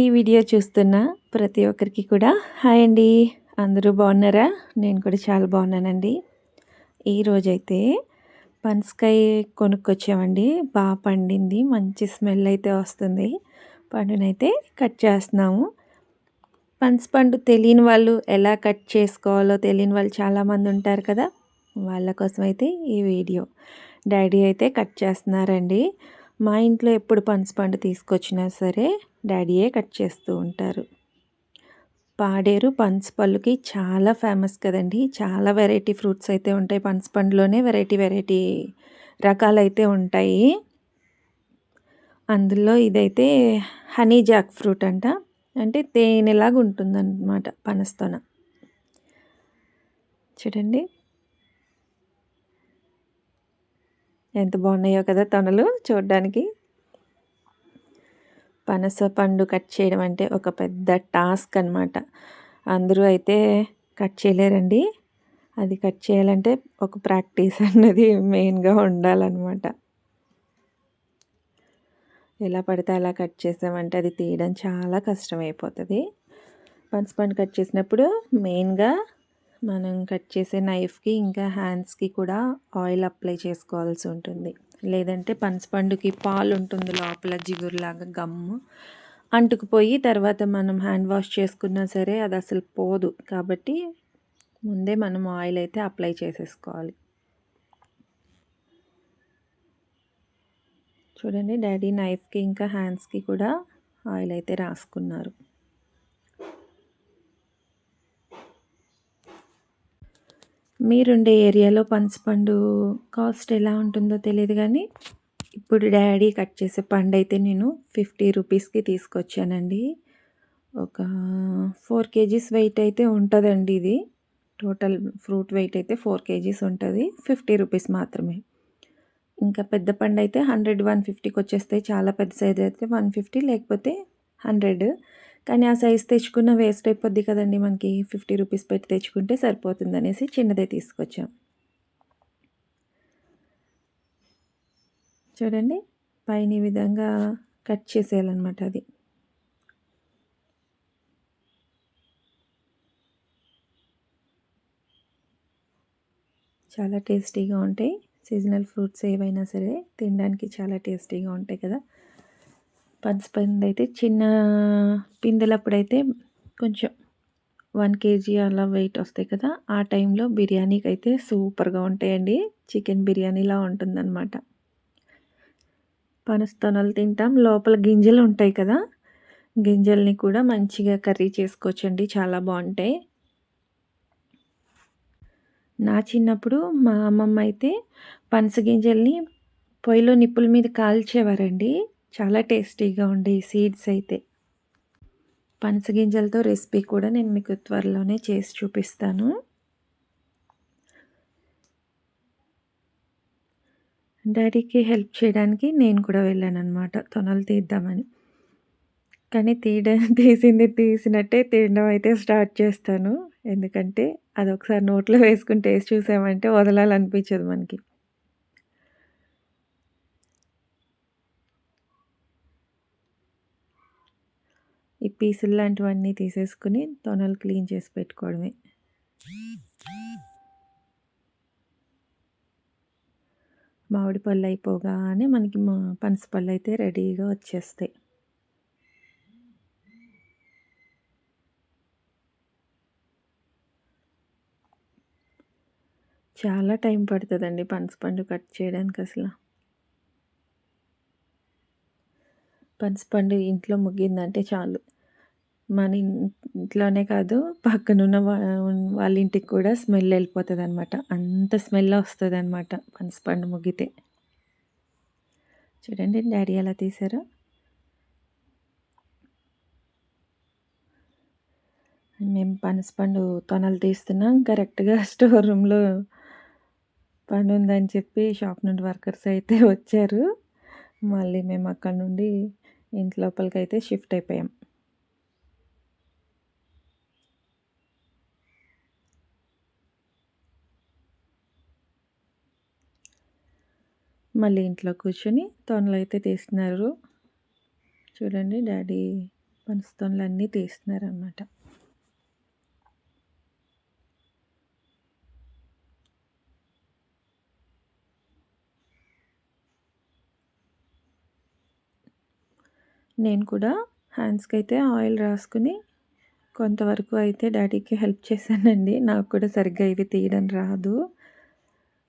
ఈ వీడియో చూస్తున్న ప్రతి ఒక్కరికి కూడా హాయ్ అండి. అందరూ బాగున్నారా? నేను కూడా చాలా బాగున్నానండి. ఈరోజైతే పనసకాయ కొనుక్కొచ్చామండి. బాగా పండింది, మంచి స్మెల్ అయితే వస్తుంది. పండునైతే కట్ చేస్తున్నాము. పనసపండు తెలియని వాళ్ళు ఎలా కట్ చేసుకోవాలో తెలియని వాళ్ళు చాలామంది ఉంటారు కదా, వాళ్ళ కోసం అయితే ఈ వీడియో. డాడీ అయితే కట్ చేస్తున్నారండి. మా ఇంట్లో ఎప్పుడు పనసపండు తీసుకొచ్చినా సరే డాడీయే కట్ చేస్తూ ఉంటారు. పాడేరు పనసపళ్ళుకి చాలా ఫేమస్ కదండి. చాలా వెరైటీ ఫ్రూట్స్ అయితే ఉంటాయి. పనసపండులోనే వెరైటీ వెరైటీ రకాలైతే ఉంటాయి. అందులో ఇదైతే హనీ జాక్ ఫ్రూట్ అంట. అంటే తేనెలాగా ఉంటుందన్నమాట పనస్తోన. చూడండి ఎంత బాగున్నాయో కదా తొనలు చూడడానికి. పనస పండు కట్ చేయడం అంటే ఒక పెద్ద టాస్క్ అనమాట. అందరూ అయితే కట్ చేయలేరండి. అది కట్ చేయాలంటే ఒక ప్రాక్టీస్ అన్నది మెయిన్గా ఉండాలన్నమాట. ఎలా పడితే అలా కట్ చేసామంటే అది తీయడం చాలా కష్టమైపోతుంది. పనసపండు కట్ చేసినప్పుడు మెయిన్గా మనం కట్ చేసే నైఫ్కి ఇంకా హ్యాండ్స్కి కూడా ఆయిల్ అప్లై చేసుకోవాల్సి ఉంటుంది. లేదంటే పనసపండుకి పాలు ఉంటుంది లోపల, జిగురులాగా గమ్ము అంటుకుపోయి తర్వాత మనం హ్యాండ్ వాష్ చేసుకున్నా సరే అది అసలు పోదు. కాబట్టి ముందే మనం ఆయిల్ అయితే అప్లై చేసేసుకోవాలి. చూడండి డాడీ నైఫ్కి ఇంకా హ్యాండ్స్కి కూడా ఆయిల్ అయితే రాసుకున్నారు. మీరుండే ఏరియాలో పనసపండు కాస్ట్ ఎలా ఉంటుందో తెలియదు, కానీ ఇప్పుడు డాడీ కట్ చేసే పండు అయితే నేను 50 రూపీస్కి తీసుకొచ్చానండి. ఒక 4 కేజీస్ వెయిట్ అయితే ఉంటుందండి. ఇది టోటల్ ఫ్రూట్ వెయిట్ అయితే 4 కేజీస్ ఉంటుంది. 50 రూపీస్ మాత్రమే. ఇంకా పెద్ద పండు అయితే 100, 150కి వచ్చేస్తాయి. చాలా పెద్ద సైజ్ అయితే 150 లేకపోతే 100. కానీ ఆ సైజ్ తెచ్చుకున్న వేస్ట్ అయిపోద్ది కదండి. మనకి 50 రూపీస్ పెట్టి తెచ్చుకుంటే సరిపోతుంది అనేసి చిన్నదే తీసుకొచ్చాం. చూడండి పైన ఈ విధంగా కట్ చేసేయాలన్నమాట. అది చాలా టేస్టీగా ఉంటాయి. సీజనల్ ఫ్రూట్స్ ఏవైనా సరే తినడానికి చాలా టేస్టీగా ఉంటాయి కదా. పనసపండు అయితే చిన్న పిందెలప్పుడైతే కొంచెం 1 కేజీ అలా వెయిట్ వస్తాయి కదా, ఆ టైంలో బిర్యానీకి అయితే సూపర్గా ఉంటాయండి. చికెన్ బిర్యానీలా ఉంటుందన్నమాట. పనస్తొనలు తింటాం, లోపల గింజలు ఉంటాయి కదా, గింజల్ని కూడా మంచిగా కర్రీ చేసుకోవచ్చండి, చాలా బాగుంటాయి. నా చిన్నప్పుడు మా అమ్మమ్మ అయితే పనస గింజల్ని పొయ్యిలో నిప్పుల మీద కాల్చేవారండి. చాలా టేస్టీగా ఉండేవి సీడ్స్ అయితే. పనస గింజలతో రెసిపీ కూడా నేను మీకు త్వరలోనే చేసి చూపిస్తాను. డాడీకి హెల్ప్ చేయడానికి నేను కూడా వెళ్ళానన్నమాట తొనలు తీద్దామని. కానీ తీసింది తీసినట్టే తినడం అయితే స్టార్ట్ చేస్తాను. ఎందుకంటే అదొకసారి నోట్లో వేసుకుని టేస్ట్ చూసామంటే వదలాలనిపించదు మనకి. ఈ పీసులు లాంటివన్నీ తీసేసుకుని తొనలు క్లీన్ చేసి పెట్టుకోవడమే. మామిడి పళ్ళు అయిపోగానే మనకి పనస పళ్ళు అయితే రెడీగా వచ్చేస్తాయి. చాలా టైం పడుతుందండి పనసపండు కట్ చేయడానికి. అసలు పనసపండు ఇంట్లో ముగ్గిందంటే చాలు, మన ఇంట్లోనే కాదు పక్కనున్న వాళ్ళ ఇంటికి కూడా స్మెల్ వెళ్ళిపోతుంది అనమాట. అంత స్మెల్ వస్తుంది అనమాట పనసపండు ముగ్గితే. చూడండి డాడీ ఎలా తీసారో. మేము పనసపండు తొనలు తీస్తున్నాం. కరెక్ట్గా స్టోర్ రూమ్లో పని ఉందని చెప్పి షాప్ నుండి వర్కర్స్ అయితే వచ్చారు. మళ్ళీ మేము అక్కడ నుండి ఇంటి లోపలికి అయితే షిఫ్ట్ అయిపోయాం. మళ్ళీ ఇంట్లో కూర్చొని తొనలు అయితే తీస్తున్నారు. చూడండి డాడీ పనస్తోనలన్నీ తీస్తున్నారనమాట. నేను కూడా హ్యాండ్స్‌కైతే ఆయిల్ రాసుకొని కొంతవరకు అయితే డ్యాడీకి హెల్ప్ చేశానండి. నాకు కూడా సరిగ్గా ఇవి తీయడం రాదు.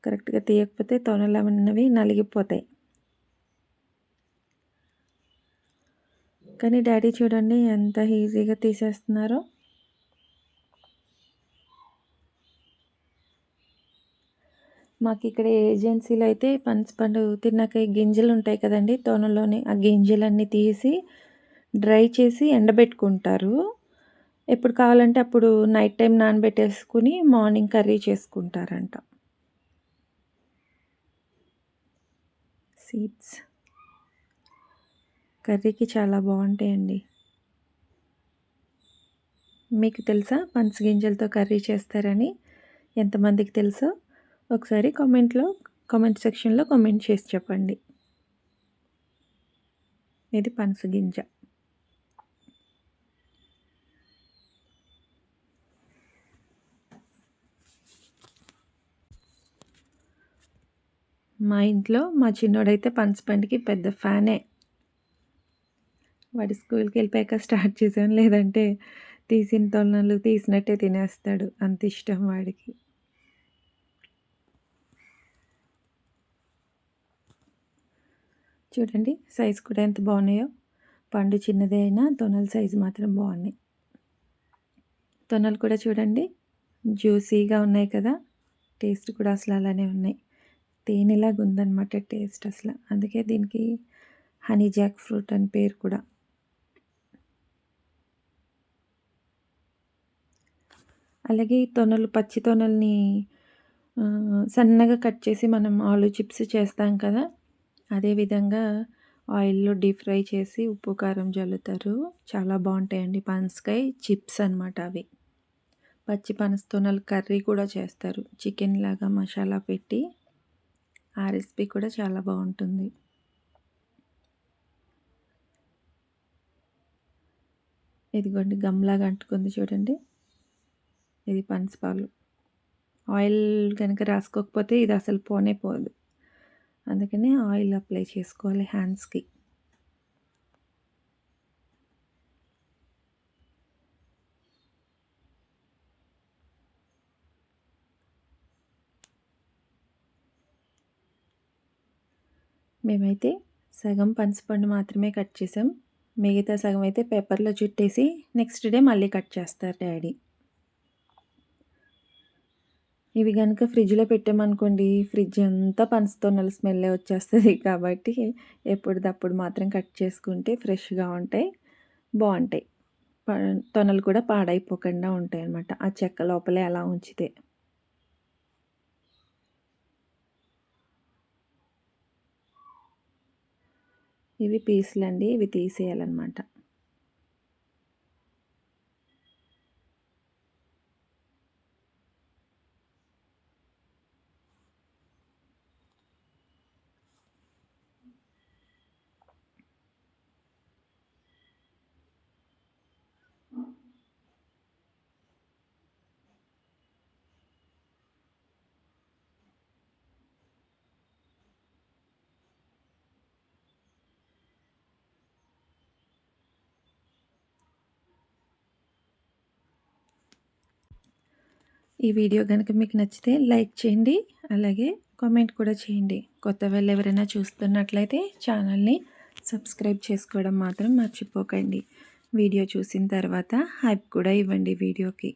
కరెక్ట్‌గా తీయకపోతే తొనలన్నవి నలిగిపోతాయి. కానీ డ్యాడీ చూడండి ఎంత ఈజీగా తీసేస్తున్నారో. మాకిక్కడ ఏజెన్సీలో అయితే పనసపండు తిన్నాక ఈ గింజలుంటాయి కదండీ! తొనలోనే ఆ గింజలన్నీ తీసి డ్రై చేసి ఎండబెట్టుకుంటారు. ఎప్పుడు కావాలంటే అప్పుడు నైట్ టైమ్ నానబెట్టేసుకొని మార్నింగ్ కర్రీ చేసుకుంటారంట. సీడ్స్ కర్రీకి చాలా బావుంటాయండి. మీకు తెలుసా పనస గింజలతో కర్రీ చేస్తారని? ఎంతమందికి తెలుసో ఒకసారి కామెంట్ సెక్షన్‌లో కామెంట్ చేసి చెప్పండి. ఇది పనస గింజ. మా ఇంట్లో మా చిన్నోడైతే పనసపండుకి పెద్ద ఫ్యానే. వాడు స్కూల్‌కెళ్ళిపోయాక స్టార్ట్ చేసాం. లేదంటే తీసిన తొనలు తీసినట్టే తినేస్తాడు. అంత ఇష్టం వాడికి. చూడండి సైజ్ కూడా ఎంత బాగున్నాయో. పండు చిన్నదే అయినా తొనల సైజు మాత్రం బాగున్నాయి. తొనలు కూడా చూడండి జ్యూసీగా ఉన్నాయి కదా! టేస్ట్ కూడా అసలు అలానే ఉన్నాయి. తేనెలాగా ఉందన్నమాట టేస్ట్ అసలు. అందుకే దీనికి హనీ జాక్ ఫ్రూట్ అని పేరు కూడా. అలాగే ఈ తొనలు పచ్చి తొనల్ని సన్నగా కట్ చేసి మనం ఆలు చిప్స్ చేస్తాం కదా! అదేవిధంగా ఆయిల్‌లో డీప్ ఫ్రై చేసి ఉప్పు, కారం జల్లుతారు. చాలా బావుంటాయండి. పనసకాయ చిప్స్ అనమాట అవి. పచ్చి పనస తొనలు కర్రీ కూడా చేస్తారు. చికెన్ లాగా మసాలా పెట్టి ఆ రెసిపీ కూడా చాలా బావుంటుంది. ఇదిగోండి గమ్‌లాగా అంటుకుంది చూడండి. ఇది పనసపాలు. ఆయిల్ గనక రాసుకోకపోతే ఇది అసలు పోనే పోదు. అందుకని ఆయిల్ అప్లై చేసుకోవాలి హ్యాండ్స్‌కి. మేమైతే సగం పనసపండు మాత్రమే కట్ చేసాం. మిగతా సగం అయితే పేపర్‌లో చుట్టేసి నెక్స్ట్ డే మళ్ళీ కట్ చేస్తారు డ్యాడీ. ఇవి గనుక ఫ్రిడ్జ్‌లో పెట్టామనుకోండి, ఫ్రిడ్జ్ అంతా పనసతొనల స్మెల్లే వచ్చేస్తది. కాబట్టి ఎప్పటిదప్పుడు మాత్రం కట్ చేసుకుంటే ఫ్రెష్‌గా ఉంటాయి. బావుంటాయి. ప తొనలు కూడా పాడైపోకుండా ఉంటాయన్నమాట. ఆ చెక్క లోపలే అలా ఉంచితే. ఇవి పీసులండి. ఇవి తీసేయాలన్నమాట. ఈ వీడియో గనుక మీకు నచ్చితే లైక్ చేయండి. అలాగే కామెంట్ కూడా చేయండి. కొత్త వాళ్ళు ఎవరైనా చూస్తున్నట్లయితే ఛానల్‌ని సబ్స్క్రైబ్ చేసుకోవడం మాత్రం మర్చిపోకండి. వీడియో చూసిన తర్వాత హైప్ కూడా ఇవ్వండి వీడియోకి.